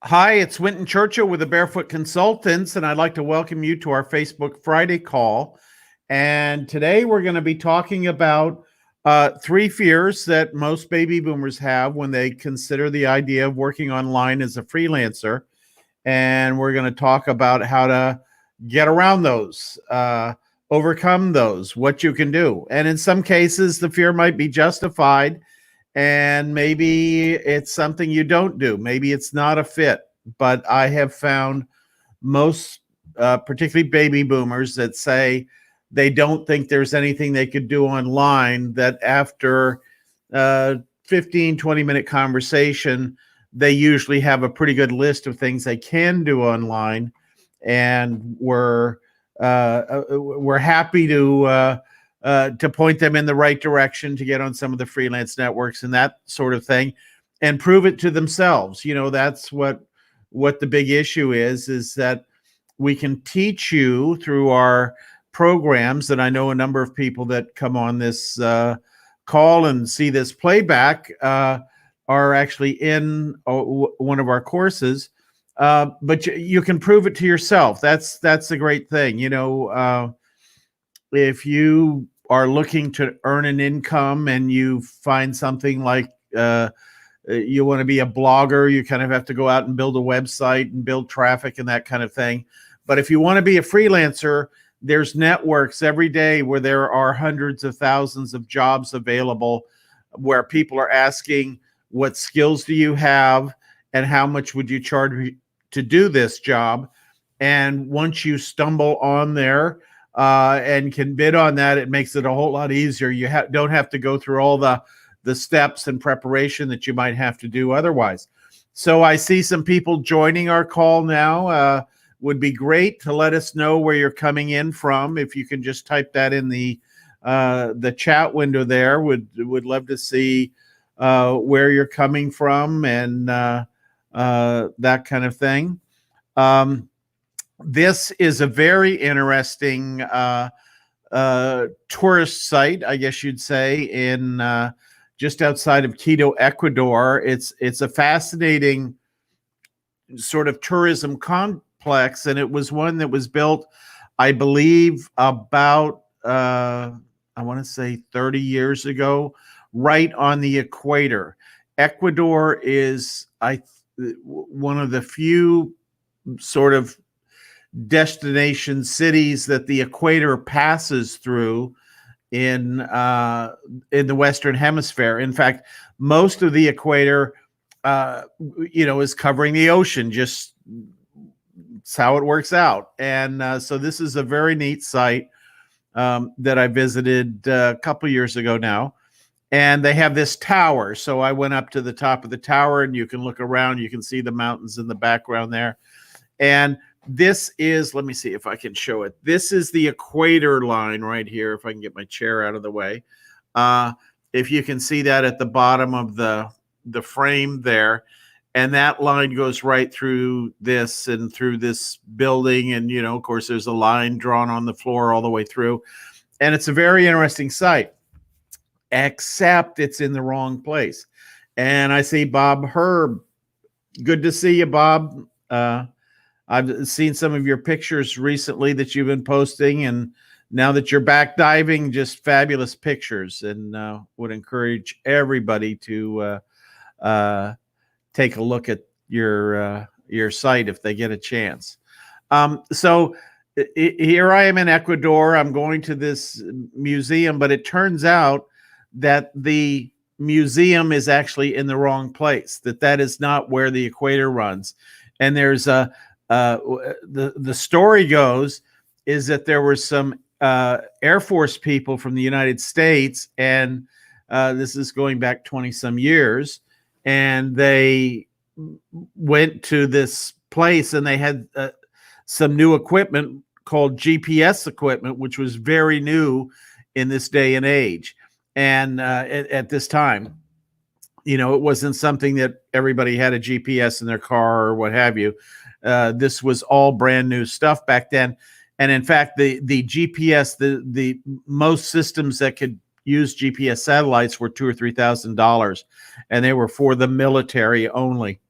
Hi, it's Winton Churchill with the Barefoot Consultants, and I'd like to welcome you to our Facebook Friday call. And today we're going to be talking about three fears that most baby boomers have when they consider the idea of working online as a freelancer. And we're going to talk about how to get around those, overcome those, what you can do. And in some cases, the fear might be justified, and maybe it's something you don't do. Maybe it's not a fit. But I have found most, particularly baby boomers, that say they don't think there's anything they could do online, that after 15, 20-minute conversation, they usually have a pretty good list of things they can do online. And we're happy to point them in the right direction to get on some of the freelance networks and that sort of thing, and prove it to themselves. That's what the big issue is that we can teach you through our programs. And I know a number of people that come on this call and see this playback are actually in one of our courses. But you can prove it to yourself. That's a great thing. If you are looking to earn an income and you find something like you want to be a blogger, you kind of have to go out and build a website and build traffic and that kind of thing. But if you want to be a freelancer, there's networks every day where there are hundreds of thousands of jobs available, where people are asking, what skills do you have and how much would you charge to do this job? And once you stumble on there and can bid on that, it makes it a whole lot easier. You don't have to go through all the steps and preparation that you might have to do otherwise. So I see some people joining our call now. Would be great to let us know where you're coming in from. If you can just type that in the chat window there, would love to see where you're coming from and that kind of thing. This is a very interesting tourist site, I guess you'd say, in just outside of Quito, Ecuador. It's a fascinating sort of tourism complex, and it was one that was built, I believe, about I want to say 30 years ago, right on the equator. Ecuador is one of the few sort of destination cities that the equator passes through in the Western Hemisphere. In fact, most of the equator, is covering the ocean. Just it's how it works out. And so this is a very neat site that I visited a couple years ago now. And they have this tower. So I went up to the top of the tower, and you can look around. You can see the mountains in the background there. And this is, let me see if I can show it. This is the equator line right here, if I can get my chair out of the way. If you can see that at the bottom of the frame there. And that line goes right through this and through this building. And, of course, there's a line drawn on the floor all the way through. And it's a very interesting site, except it's in the wrong place. And I see Bob Herb. Good to see you, Bob. I've seen some of your pictures recently that you've been posting, and now that you're back diving, just fabulous pictures, and would encourage everybody to take a look at your site if they get a chance. So here I am in Ecuador. I'm going to this museum, but it turns out that the museum is actually in the wrong place, that is not where the equator runs. And there's the story goes is that there were some Air Force people from the United States, and this is going back 20 some years, and they went to this place, and they had some new equipment called GPS equipment, which was very new in this day and age. And at this time, it wasn't something that everybody had a GPS in their car or what have you. This was all brand new stuff back then. And in fact, the GPS, the most systems that could use GPS satellites were $2,000 or $3,000, and they were for the military only.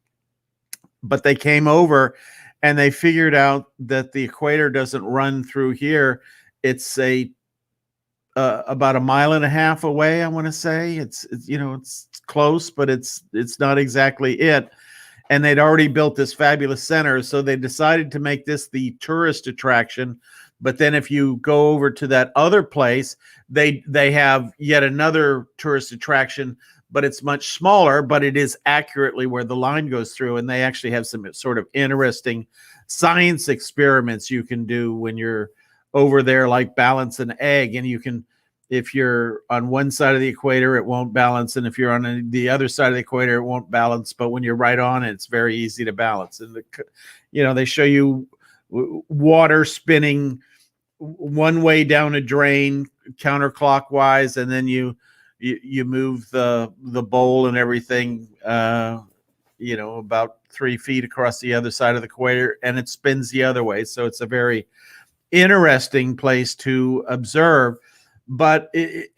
but they came over and they figured out that the equator doesn't run through here. It's about a mile and a half away. I want to say it's close, but it's not exactly it. And they'd already built this fabulous center, so they decided to make this the tourist attraction. But then if you go over to that other place, they have yet another tourist attraction, but it's much smaller, but it is accurately where the line goes through. And they actually have some sort of interesting science experiments you can do when you're over there, like balance an egg. And you can, if you're on one side of the equator, it won't balance. And if you're on the other side of the equator, it won't balance. But when you're right on it, it's very easy to balance. And, they show you water spinning one way down a drain counterclockwise, and then you move the bowl and everything, about 3 feet across the other side of the equator, and it spins the other way. So it's a very interesting place to observe. But it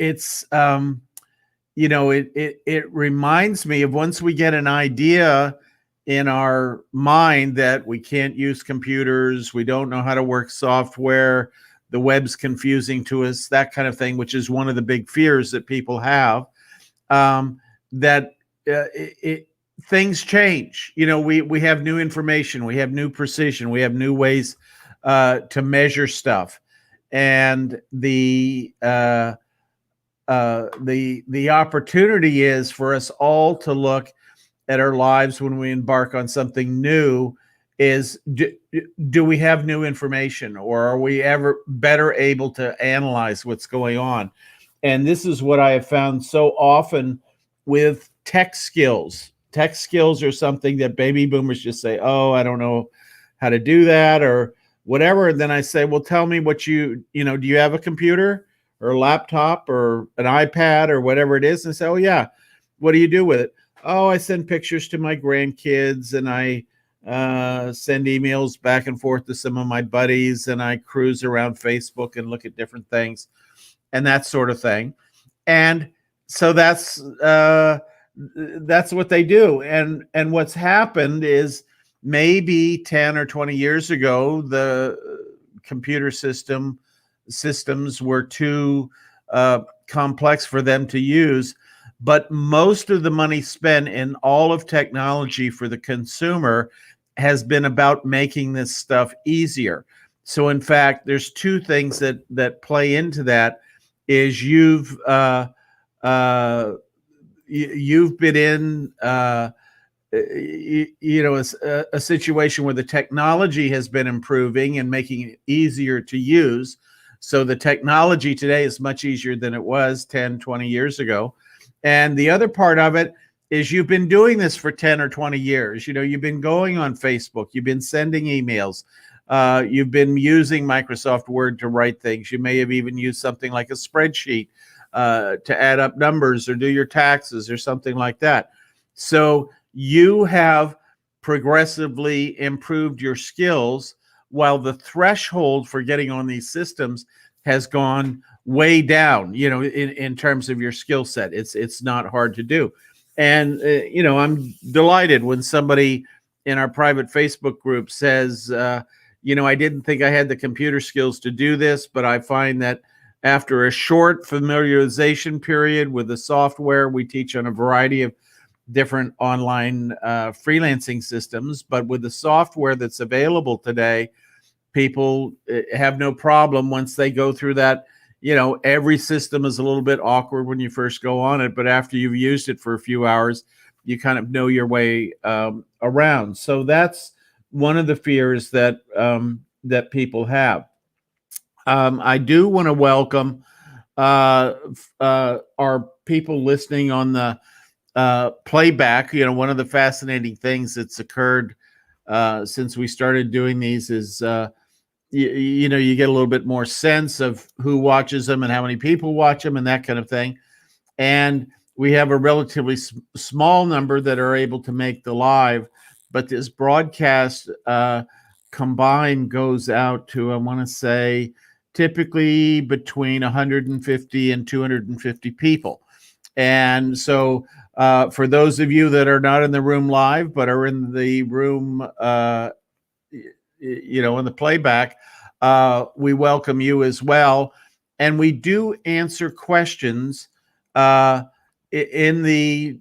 reminds me of, once we get an idea in our mind that we can't use computers, we don't know how to work software, the web's confusing to us, that kind of thing, which is one of the big fears that people have, things change. We have new information, we have new precision, we have new ways to measure stuff. And the opportunity is for us all to look at our lives when we embark on something new is, do we have new information, or are we ever better able to analyze what's going on? And this is what I have found so often with tech skills. Tech skills are something that baby boomers just say, oh, I don't know how to do that, or whatever. And then I say, well, tell me what do you have a computer or a laptop or an iPad or whatever it is? And say, oh yeah, what do you do with it? Oh, I send pictures to my grandkids, and I send emails back and forth to some of my buddies, and I cruise around Facebook and look at different things and that sort of thing. And so that's what they do. And what's happened is, maybe 10 or 20 years ago, the computer systems were too complex for them to use. But most of the money spent in all of technology for the consumer has been about making this stuff easier. So in fact, there's two things that play into that. Is you've been in a situation where the technology has been improving and making it easier to use. So the technology today is much easier than it was 10, 20 years ago. And the other part of it is, you've been doing this for 10 or 20 years. You've been going on Facebook, you've been sending emails, you've been using Microsoft Word to write things. You may have even used something like a spreadsheet to add up numbers or do your taxes or something like that. So you have progressively improved your skills, while the threshold for getting on these systems has gone way down, in terms of your skill set. It's not hard to do. And, I'm delighted when somebody in our private Facebook group says, I didn't think I had the computer skills to do this, but I find that after a short familiarization period with the software, we teach on a variety of different online freelancing systems, but with the software that's available today, people have no problem once they go through that. Every system is a little bit awkward when you first go on it, but after you've used it for a few hours, you kind of know your way around. So that's one of the fears that people have. I do want to welcome our people listening on the playback. One of the fascinating things that's occurred since we started doing these is you get a little bit more sense of who watches them and how many people watch them and that kind of thing. And we have a relatively small number that are able to make the live, but this broadcast combined goes out to, I want to say, typically between 150 and 250 people. And so For those of you that are not in the room live, but are in the room, in the playback, we welcome you as well. And we do answer questions in the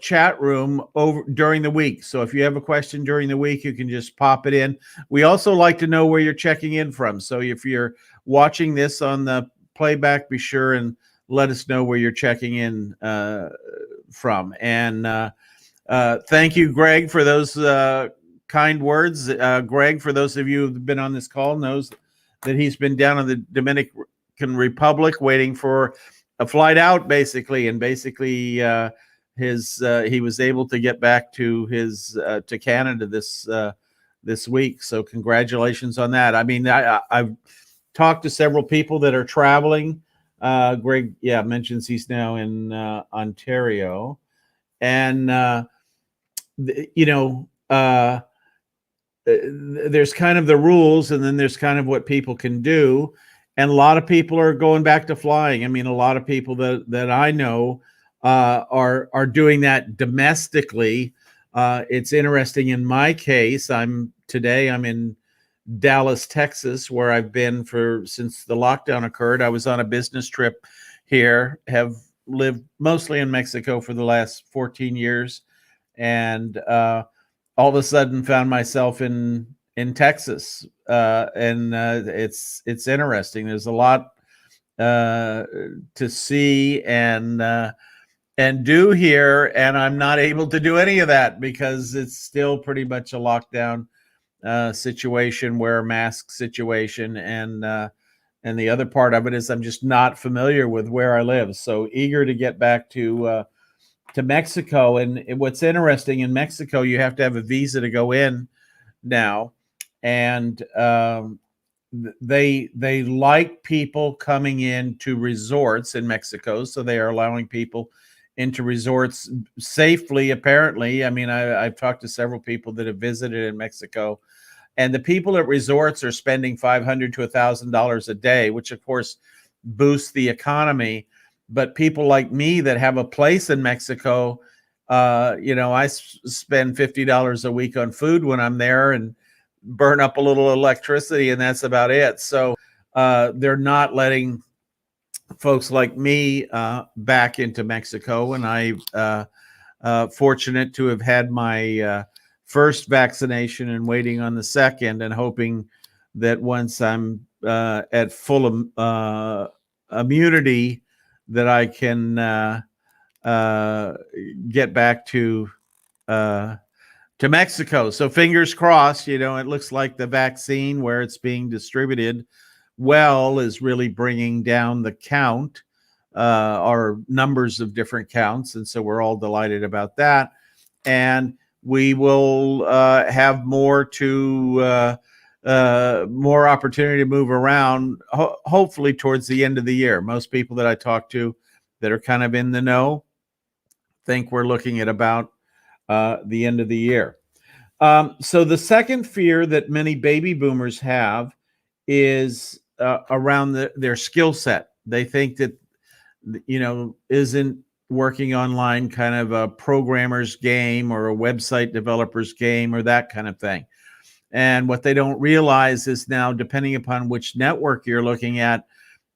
chat room over during the week. So if you have a question during the week, you can just pop it in. We also like to know where you're checking in from. So if you're watching this on the playback, be sure and let us know where you're checking in from. And thank you, Greg, for those kind words. Greg, for those of you who've been on this call, knows that he's been down in the Dominican Republic waiting for a flight out, basically, and basically he was able to get back to his to Canada this week. So congratulations on that. I mean, I've talked to several people that are traveling. Greg, mentions he's now in Ontario, and there's kind of the rules, and then there's kind of what people can do. And a lot of people are going back to flying. I mean, a lot of people that I know are doing that domestically. It's interesting. In my case, I'm in Dallas, Texas, where I've been since the lockdown occurred. I was on a business trip here, have lived mostly in Mexico for the last 14 years, and all of a sudden found myself in Texas, and it's interesting. There's a lot to see and do here, and I'm not able to do any of that because it's still pretty much a lockdown situation, wear a mask situation, and the other part of it is I'm just not familiar with where I live. So eager to get back to Mexico. And what's interesting, in Mexico, you have to have a visa to go in now, and they like people coming into resorts in Mexico, so they are allowing people into resorts safely, apparently. I mean, I've talked to several people that have visited in Mexico, and the people at resorts are spending $500 to $1,000 a day, which of course boosts the economy. But people like me that have a place in Mexico, I spend $50 a week on food when I'm there and burn up a little electricity, and that's about it. So they're not letting folks like me back into Mexico. And I'm fortunate to have had my first vaccination and waiting on the second, and hoping that once I'm at full immunity, that I can get back to Mexico. So fingers crossed. It looks like the vaccine, where it's being distributed is really bringing down the count, or numbers of different counts, and so we're all delighted about that. And we will have more opportunity to move around, hopefully towards the end of the year. Most people that I talk to that are kind of in the know think we're looking at about the end of the year. So the second fear that many baby boomers have is around their skill set. They think that, isn't working online kind of a programmer's game or a website developer's game or that kind of thing. And what they don't realize is now, depending upon which network you're looking at,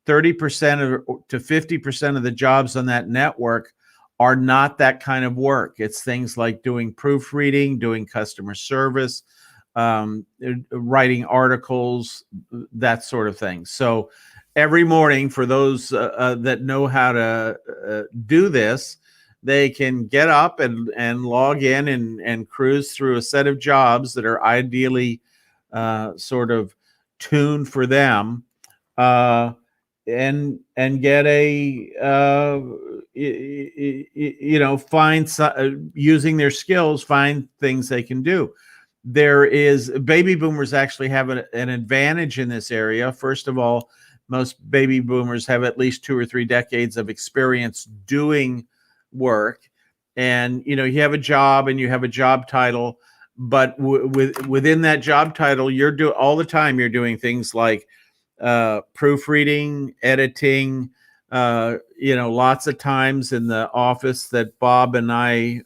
30% to 50% of the jobs on that network are not that kind of work. It's things like doing proofreading, doing customer service, writing articles, that sort of thing. So every morning, for those that know how to do this, they can get up and log in and cruise through a set of jobs that are ideally sort of tuned for them, and get using their skills, find things they can do. Baby boomers actually have an advantage in this area. First of all, most baby boomers have at least 2 or 3 decades of experience doing work, and you have a job and you have a job title, but within that job title, all the time you're doing things like proofreading, editing, Lots of times in the office that Bob and I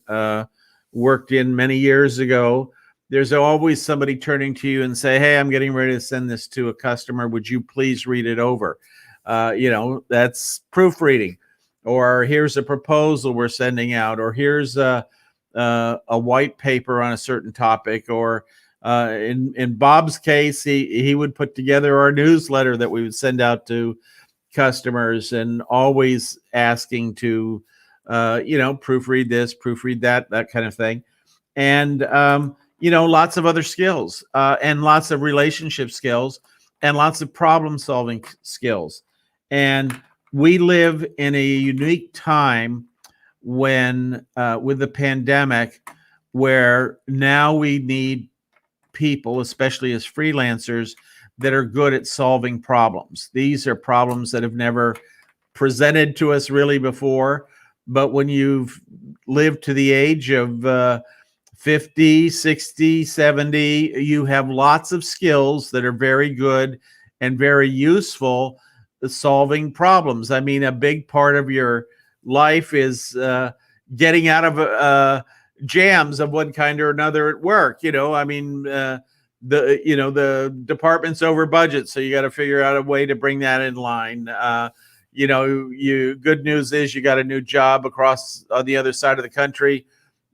worked in many years ago, there's always somebody turning to you and say, "Hey, I'm getting ready to send this to a customer. Would you please read it over?" That's proofreading. Or here's a proposal we're sending out, or here's a white paper on a certain topic, or in Bob's case, he would put together our newsletter that we would send out to customers, and always asking to proofread this, proofread that kind of thing. And lots of other skills, and lots of relationship skills, and lots of problem solving skills. And we live in a unique time when with the pandemic, where now we need people, especially as freelancers, that are good at solving problems. These are problems that have never presented to us really before. But when you've lived to the age of 50, 60, 70, you have lots of skills that are very good and very useful at solving problems. I mean, a big part of your life is getting out of jams of one kind or another at work. The department's over budget, so you got to figure out a way to bring that in line. Good news is you got a new job across on the other side of the country.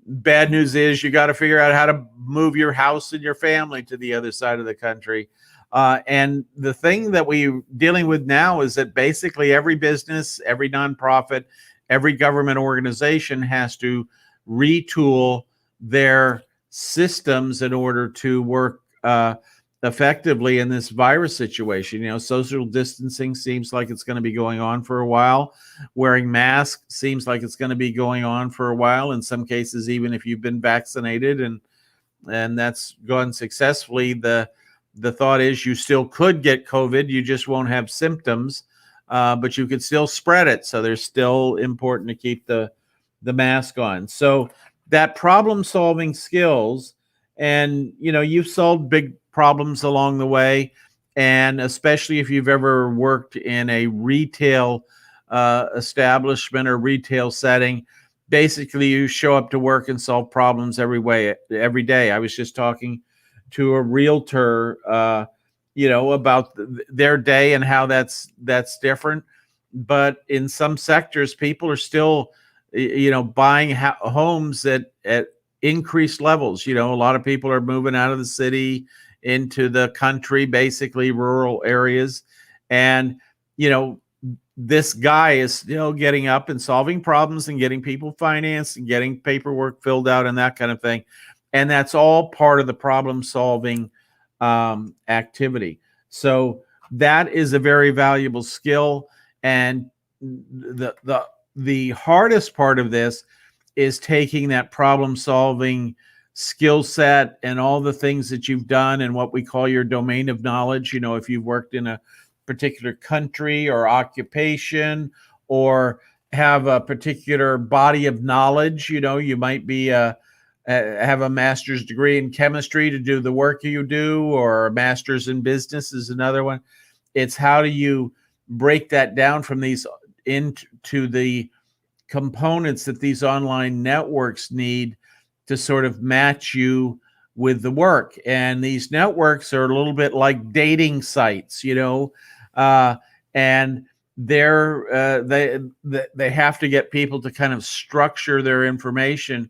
Bad news is you got to figure out how to move your house and your family to the other side of the country. And the thing that we're dealing with now is that basically every business, every nonprofit, every government organization has to retool their systems in order to work effectively in this virus situation. Social distancing seems like it's going to be going on for a while. Wearing masks seems like it's going to be going on for a while. In some cases, even if you've been vaccinated and that's gone successfully, the thought is you still could get COVID. You just won't have symptoms, but you could still spread it. So there's still important to keep the mask on. So that problem solving skills, and you've solved big problems along the way, and especially if you've ever worked in a retail establishment or retail setting, basically you show up to work and solve problems every day. I was just talking to a realtor about their day and how that's different. But in some sectors, people are still buying homes at increased levels. A lot of people are moving out of the city into the country, basically rural areas. And, this guy is still getting up and solving problems and getting people financed and getting paperwork filled out and that kind of thing. And that's all part of the problem solving activity. So that is a very valuable skill. And the hardest part of this is taking that problem solving skill set and all the things that you've done and what we call your domain of knowledge. If you've worked in a particular country or occupation, or have a particular body of knowledge, you might be have a master's degree in chemistry to do the work you do, or a master's in business is another one. It's how do you break that down from these into the components that these online networks need to sort of match you with the work. And these networks are a little bit like dating sites, and they have to get people to kind of structure their information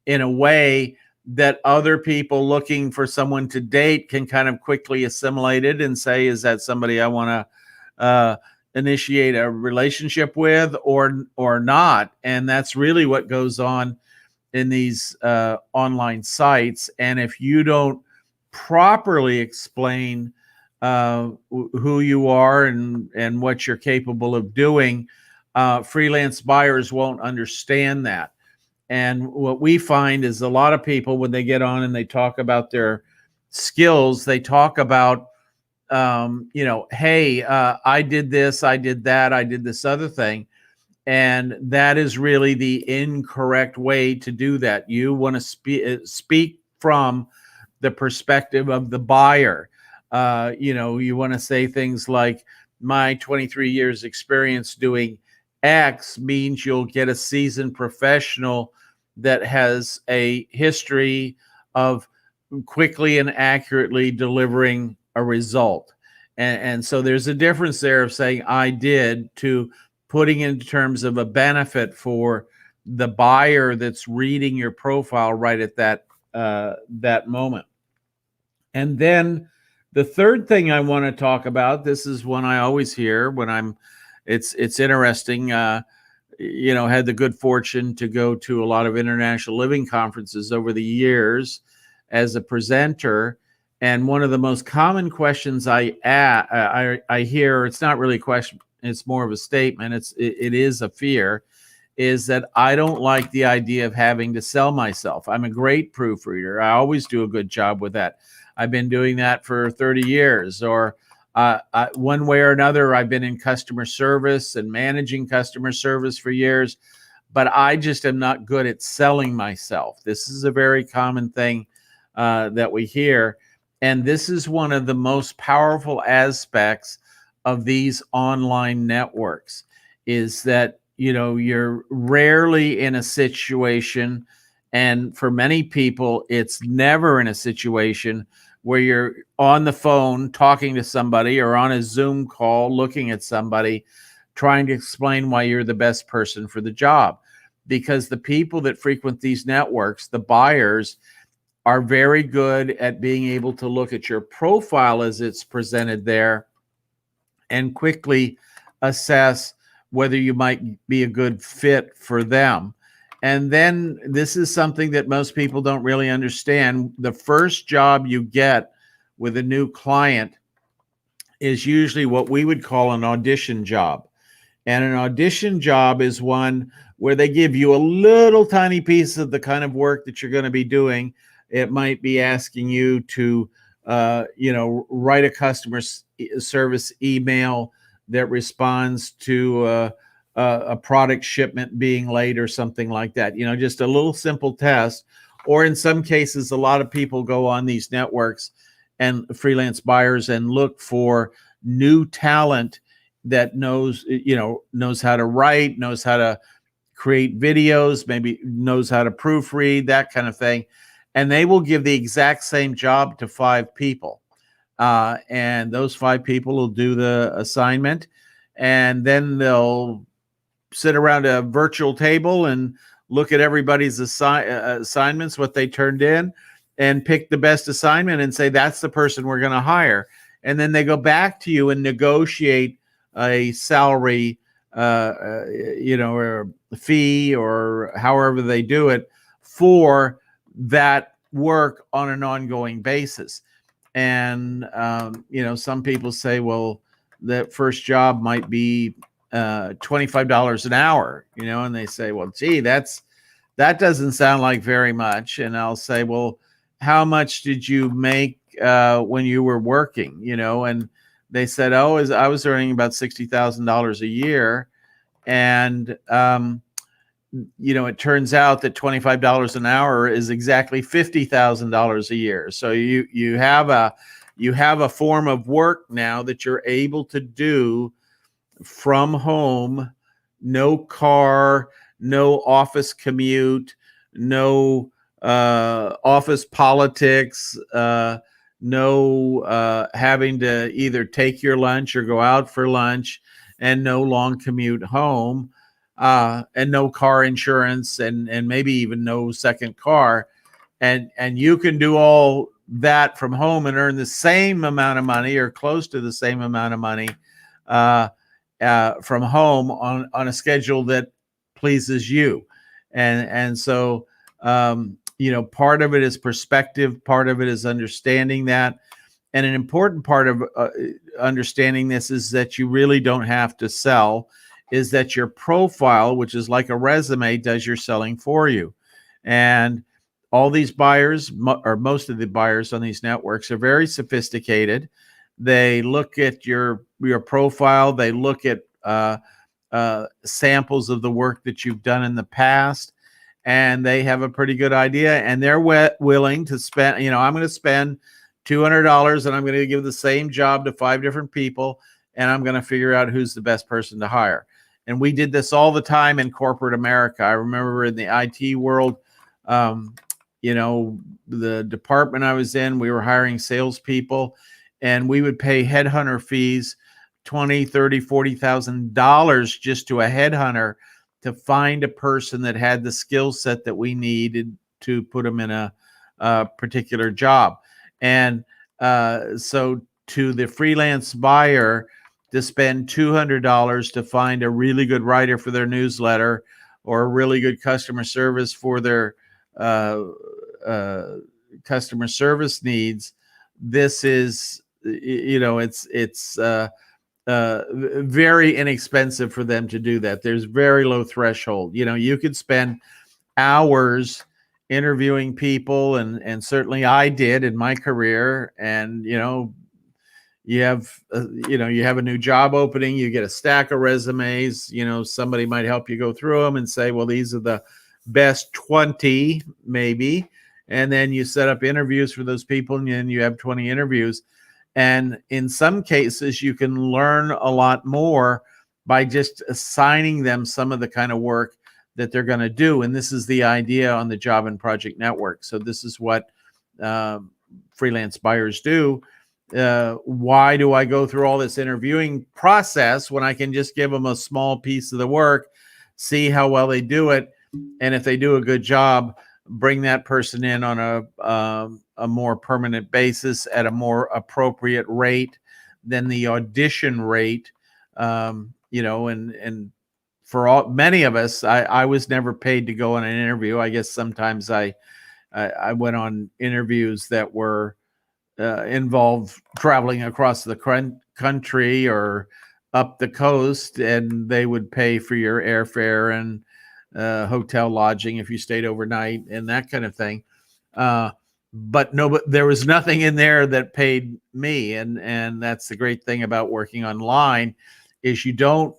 in a way that other people looking for someone to date can kind of quickly assimilate it and say, is that somebody I want to initiate a relationship with or not? And that's really what goes on in these online sites. And if you don't properly explain who you are and what you're capable of doing, freelance buyers won't understand that. And what we find is a lot of people, when they get on and they talk about their skills, they talk about, hey, I did this, I did that, I did this other thing. And that is really the incorrect way to do that. You want to speak from the perspective of the buyer. You want to say things like, my 23 years experience doing X means you'll get a seasoned professional that has a history of quickly and accurately delivering a result. And so there's a difference there of saying I did to putting in terms of a benefit for the buyer that's reading your profile right at that moment. And then the third thing I want to talk about, this is one I always hear when it's interesting. Had the good fortune to go to a lot of international living conferences over the years as a presenter. And one of the most common questions I hear, it's not really a question, it's more of a statement. It is a fear, is that I don't like the idea of having to sell myself. I'm a great proofreader. I always do a good job with that. I've been doing that for 30 years, or one way or another, I've been in customer service and managing customer service for years, but I just am not good at selling myself. This is a very common thing that we hear. And this is one of the most powerful aspects of these online networks, is that, you're rarely in a situation, and for many people, it's never in a situation where you're on the phone talking to somebody or on a Zoom call looking at somebody trying to explain why you're the best person for the job. Because the people that frequent these networks, the buyers, are very good at being able to look at your profile as it's presented there and quickly assess whether you might be a good fit for them. And then this is something that most people don't really understand. The first job you get with a new client is usually what we would call an audition job. And an audition job is one where they give you a little tiny piece of the kind of work that you're going to be doing. It might be asking you to, write a customer service email that responds to a product shipment being late or something like that. Just a little simple test. Or in some cases, a lot of people go on these networks and freelance buyers and look for new talent that knows how to write, knows how to create videos, maybe knows how to proofread, that kind of thing. And they will give the exact same job to 5 people. And those 5 people will do the assignment, and then they'll sit around a virtual table and look at everybody's assignments, what they turned in, and pick the best assignment and say, that's the person we're going to hire. And then they go back to you and negotiate a salary, or a fee, or however they do it, for that work on an ongoing basis. And, some people say, well, that first job might be $25 an hour, and they say, well, gee, that doesn't sound like very much. And I'll say, well, how much did you make when you were working? And they said, oh, I was earning about $60,000 a year. And, it turns out that $25 an hour is exactly $50,000 a year. So you have a form of work now that you're able to do from home, no car, no office commute, no office politics, no having to either take your lunch or go out for lunch, and no long commute home, and no car insurance, and maybe even no second car. And you can do all that from home and earn the same amount of money, or close to the same amount of money, from home on a schedule that pleases you. And so, part of it is perspective, part of it is understanding that. And an important part of understanding this is that you really don't have to sell, is that your profile, which is like a resume, does your selling for you. And all these buyers, or most of the buyers on these networks, are very sophisticated. They look at your profile. They look at samples of the work that you've done in the past, and they have a pretty good idea. And they're willing to spend, I'm going to spend $200, and I'm going to give the same job to 5 different people, and I'm going to figure out who's the best person to hire. And we did this all the time in corporate America. I remember in the IT world, you know, the department I was in, we were hiring salespeople, and we would pay headhunter fees, $20, $30, $40,000 just to a headhunter to find a person that had the skill set that we needed to put them in a particular job. And so to the freelance buyer, to spend $200 to find a really good writer for their newsletter or a really good customer service for their customer service needs, this is, you know, it's very inexpensive for them to do that. There's very low threshold. You know, you could spend hours interviewing people, and certainly I did in my career. And you know, you have a new job opening, you get a stack of resumes. You know, somebody might help you go through them and say, well, these are the best 20 maybe, and then you set up interviews for those people, and then you have 20 interviews. And in some cases, you can learn a lot more by just assigning them some of the kind of work that they're going to do. And this is the idea on the Job and Project Network. So this is what freelance buyers do. Why do I go through all this interviewing process when I can just give them a small piece of the work, see how well they do it, and if they do a good job, bring that person in on a more permanent basis at a more appropriate rate than the audition rate. You know, and for many of us, I was never paid to go on an interview. I guess sometimes I went on interviews that were involved traveling across the country or up the coast, and they would pay for your airfare and hotel lodging if you stayed overnight and that kind of thing. But there was nothing in there that paid me. And that's the great thing about working online, is you don't,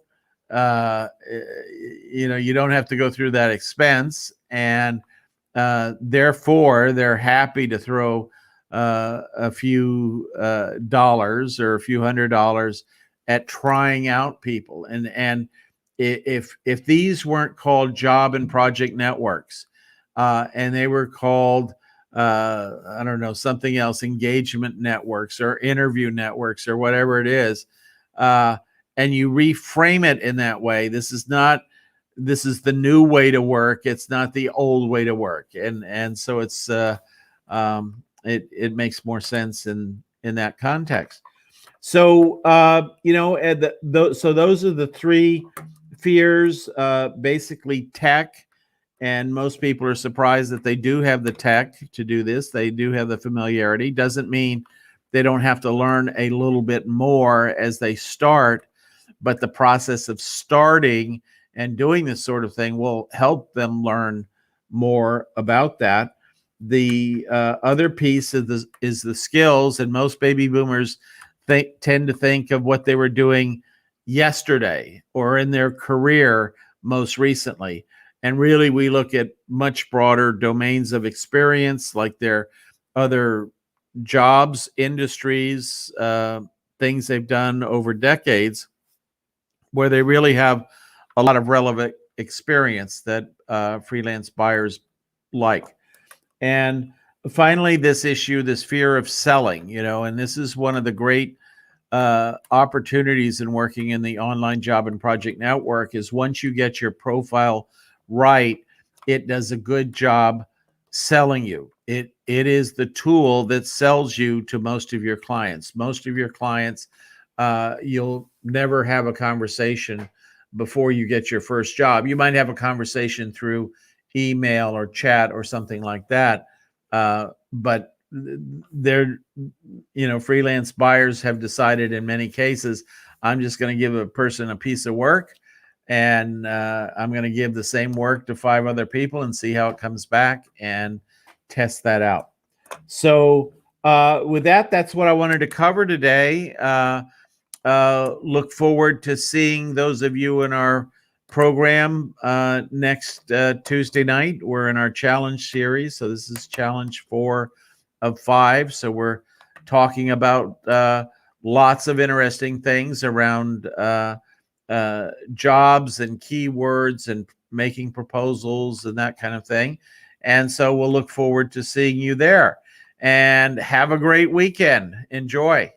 you don't have to go through that expense. And therefore they're happy to throw a few dollars or a few $100s at trying out people. And if these weren't called job and project networks, and they were called, I don't know, something else, engagement networks or interview networks or whatever it is, and you reframe it in that way, this is the new way to work. It's not the old way to work. And so it's, it makes more sense in that context. So, so those are the three fears, basically tech. And most people are surprised that they do have the tech to do this. They do have the familiarity. Doesn't mean they don't have to learn a little bit more as they start, but the process of starting and doing this sort of thing will help them learn more about that. The other piece is the skills, and most baby boomers tend to think of what they were doing yesterday or in their career most recently. And really, we look at much broader domains of experience, like their other jobs, industries, things they've done over decades, where they really have a lot of relevant experience that freelance buyers like. And finally, this issue, this fear of selling, and this is one of the great opportunities in working in the online job and project network, is once you get your profile right, it does a good job selling you. It is the tool that sells you to most of your clients. Most of your clients, you'll never have a conversation before you get your first job. You might have a conversation through email or chat or something like that. But they're, freelance buyers have decided in many cases, I'm just going to give a person a piece of work, and I'm going to give the same work to 5 other people and see how it comes back and test that out. So with that, that's what I wanted to cover today. Look forward to seeing those of you in our program next Tuesday night. We're in our challenge series. So this is challenge 4 of 5. So we're talking about lots of interesting things around jobs and keywords and making proposals and that kind of thing. And so we'll look forward to seeing you there. And have a great weekend. Enjoy.